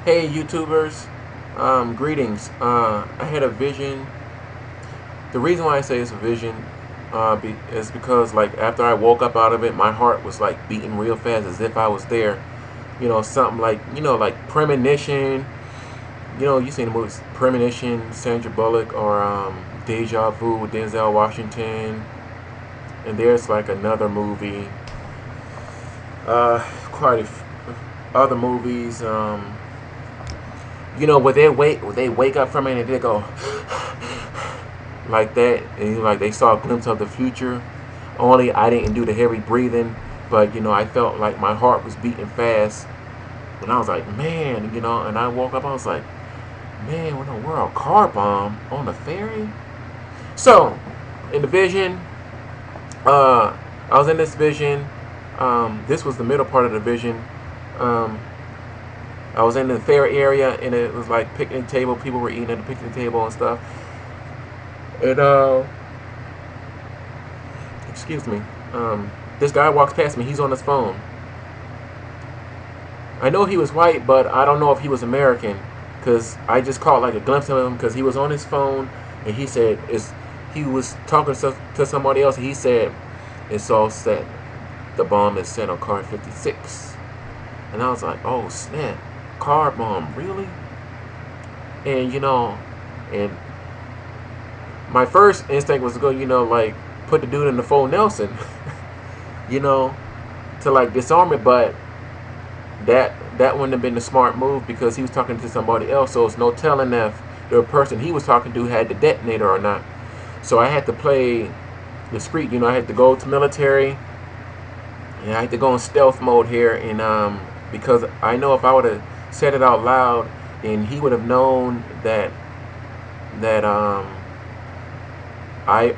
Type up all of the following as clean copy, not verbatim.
Hey YouTubers, greetings. I had a vision. The reason why I say it's a vision is because like after I woke up out of it, my heart was like beating real fast as if I was there. You know, something like like premonition. You know, you seen the movies Premonition, Sandra Bullock, or Deja Vu with Denzel Washington. And there's like another movie, quite other movies. Where they wake up from it and they go like that, and like they saw a glimpse of the future. Only I didn't do the heavy breathing, but I felt like my heart was beating fast, and I was like, man, and I woke up, I was like, man, what in the world, car bomb on the ferry? So, in the vision, I was in this vision. This was the middle part of the vision. Um, I was in the ferry area, and it was like picnic table. People were eating at the picnic table and stuff. And excuse me. This guy walks past me. He's on his phone. I know he was white, but I don't know if he was American, because I just caught like a glimpse of him because he was on his phone, and he said he was talking to somebody else, and he said it's all set. The bomb is set on car 56. And I was like, oh snap, car bomb, really? And and my first instinct was to go, like put the dude in the full Nelson, you know, to like disarm it, but that wouldn't have been the smart move because he was talking to somebody else, so it's no telling if the person he was talking to had the detonator or not. So I had to play discreet, I had to go to military, and I had to go in stealth mode here, and because I know if I would have said it out loud, then he would have known that I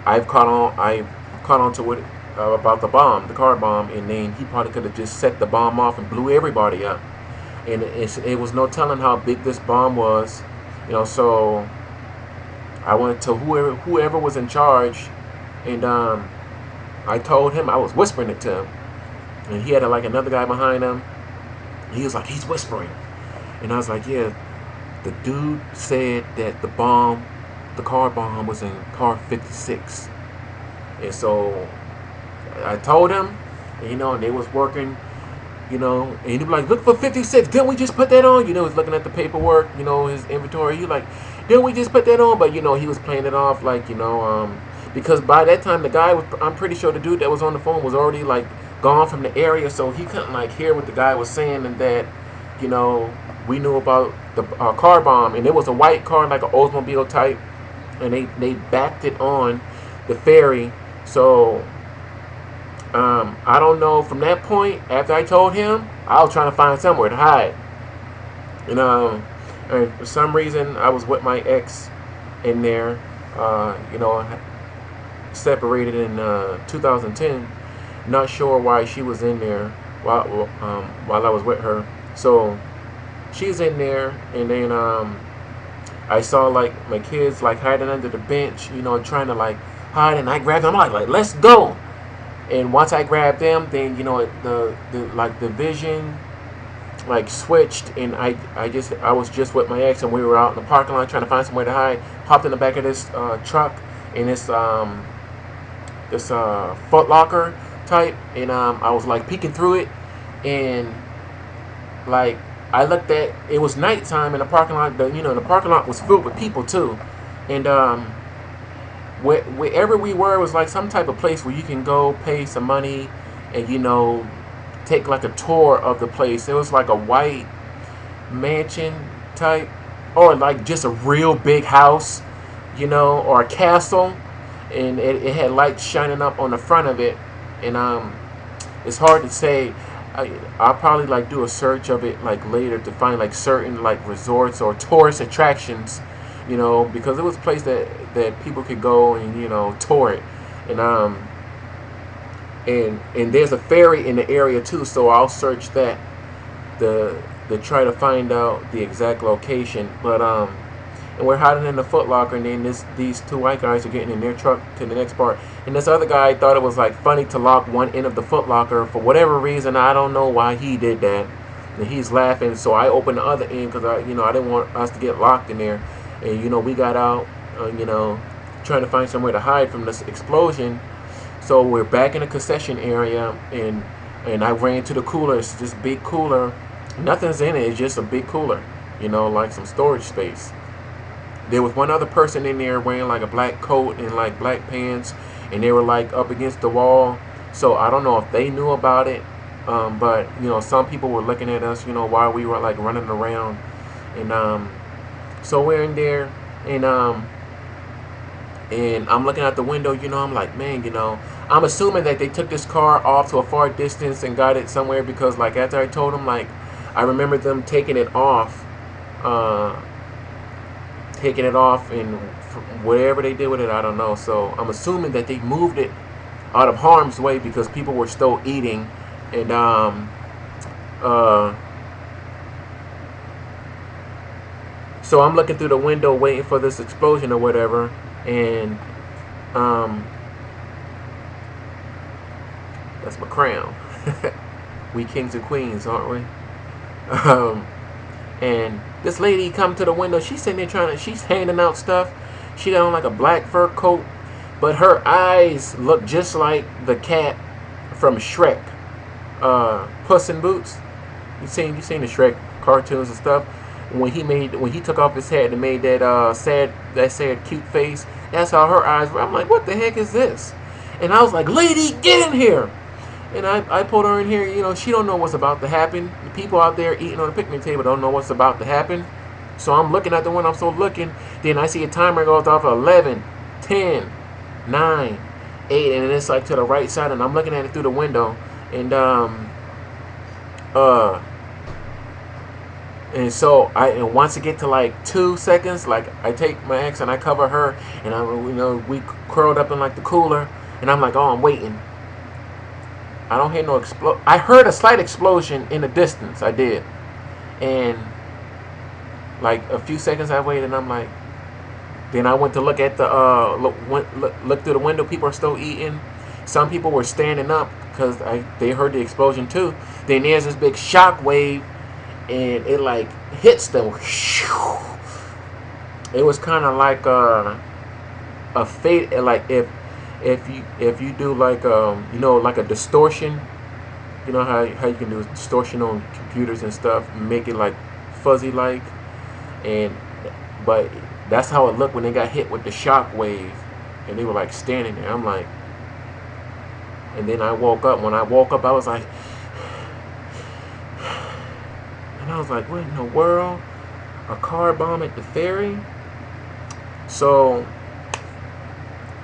I've caught on to it about the car bomb, and then he probably could have just set the bomb off and blew everybody up. And it was no telling how big this bomb was, So I went to whoever was in charge, and I told him, I was whispering it to him, and he had like another guy behind him. He was like, he's whispering, and I was like, yeah, the dude said that the car bomb was in car 56. And so I told him, and they was working, and he'd be like, look for 56. Didn't we just put that on? He's looking at the paperwork, his inventory. He like, didn't we just put that on? But, he was playing it off like, because by that time the guy was, I'm pretty sure the dude that was on the phone was already like gone from the area. So he couldn't like hear what the guy was saying, and that, we knew about the car bomb. And it was a white car, like an Oldsmobile type. And they backed it on the ferry. So I don't know. From that point, after I told him, I was trying to find somewhere to hide. And and for some reason, I was with my ex in there. Separated in 2010. Not sure why she was in there while I was with her. So she's in there, and then I saw like my kids like hiding under the bench, trying to like hide, and I grabbed them. I'm like, let's go. And once I grabbed them, then the vision like switched, and I was just with my ex, and we were out in the parking lot trying to find somewhere to hide. Hopped in the back of this truck, and this Foot Locker type, and I was like peeking through it, and like I looked at, it was nighttime in the parking lot. The parking lot was filled with people too, and wherever we were was like some type of place where you can go pay some money and take like a tour of the place. It was like a white mansion type, or like just a real big house, or a castle, and it had lights shining up on the front of it, and it's hard to say. I'll probably like do a search of it like later to find like certain like resorts or tourist attractions, because it was a place that people could go and tour it, and and there's a ferry in the area too, so I'll search that to try to find out the exact location. But and we're hiding in the Foot Locker, and then these two white guys are getting in their truck to the next part. And this other guy thought it was like funny to lock one end of the Foot Locker for whatever reason. I don't know why he did that, and he's laughing. So I opened the other end because I didn't want us to get locked in there. And we got out, trying to find somewhere to hide from this explosion. So we're back in the concession area, and I ran to the cooler. It's this big cooler. Nothing's in it. It's just a big cooler, like some storage space. There was one other person in there wearing like a black coat and like black pants, and they were like up against the wall. So I don't know if they knew about it, but some people were looking at us, while we were like running around, and so we're in there, and I'm looking out the window. I'm like, man, I'm assuming that they took this car off to a far distance and got it somewhere, because like after I told them, like I remember them taking it off. And whatever they did with it, I don't know. So I'm assuming that they moved it out of harm's way because people were still eating, and so I'm looking through the window waiting for this explosion or whatever, and that's my crown. We kings and queens, aren't we? And this lady come to the window. She's sitting there she's handing out stuff. She got on like a black fur coat, but her eyes look just like the cat from Shrek, Puss in Boots. You seen the Shrek cartoons and stuff. When he took off his hat and made that sad cute face, that's how her eyes were. I'm like, what the heck is this? And I was like, lady, get in here. And I pulled her in here. She don't know what's about to happen. The people out there eating on the picnic table don't know what's about to happen. So I'm looking at the window. I'm so looking. Then I see a timer goes off at 11, 10, 9, 8, and it's like to the right side. And I'm looking at it through the window. And so once it get to like 2 seconds, like I take my ex and I cover her, and we curled up in like the cooler, and I'm like, oh, I'm waiting. I don't hear no explosion. I heard a slight explosion in the distance. I did. And like a few seconds I waited, and I'm like, then I went to look at the look through the window. People are still eating. Some people were standing up because they heard the explosion too. Then there's this big shock wave, and it like hits them. It was kind of like a fade, like if you do like like a distortion, how you can do distortion on computers and stuff, make it like fuzzy like, but that's how it looked when they got hit with the shock wave, and they were like standing there. I'm like, and then I woke up. When I woke up, I was like, and I was like, what in the world? A car bomb at the ferry? So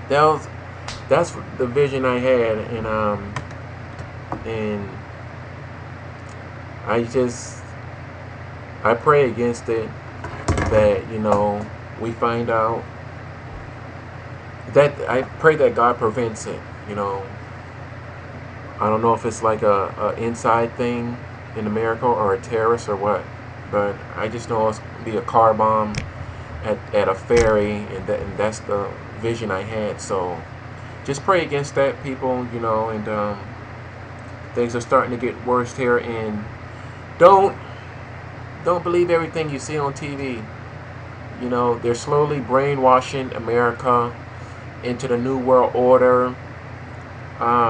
that's the vision I had, and I pray against it, that we find out, that I pray that God prevents it. I don't know if it's like a inside thing in America or a terrorist or what, but I just know it's gonna be a car bomb at a ferry, and that's the vision I had. So just pray against that, people, and things are starting to get worse here, and don't believe everything you see on TV. They're slowly brainwashing America into the New World Order.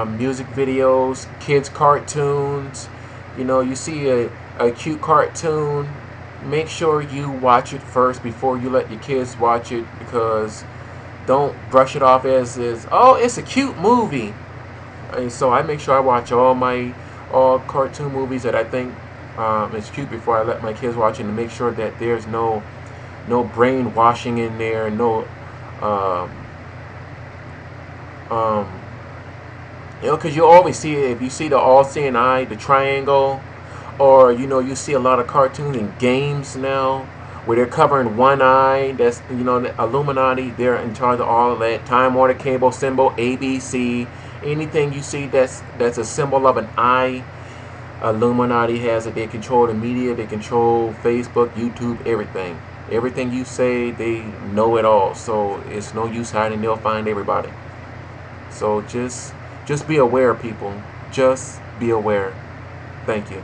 Music videos, kids cartoons. You see a cute cartoon, make sure you watch it first before you let your kids watch it, because don't brush it off as is, oh, it's a cute movie. And so I make sure I watch all cartoon movies that I think is cute before I let my kids watch it, and make sure that there's no brainwashing in there, no because you always see it. If you see the all-seeing eye, the triangle, or you see a lot of cartoons and games now where they're covering one eye. That's the Illuminati. They're in charge of all of that. Time Warner Cable symbol, ABC. Anything you see that's a symbol of an eye, Illuminati has it. They control the media. They control Facebook, YouTube, everything. Everything you say, they know it all. So it's no use hiding. They'll find everybody. So just be aware, people. Just be aware. Thank you.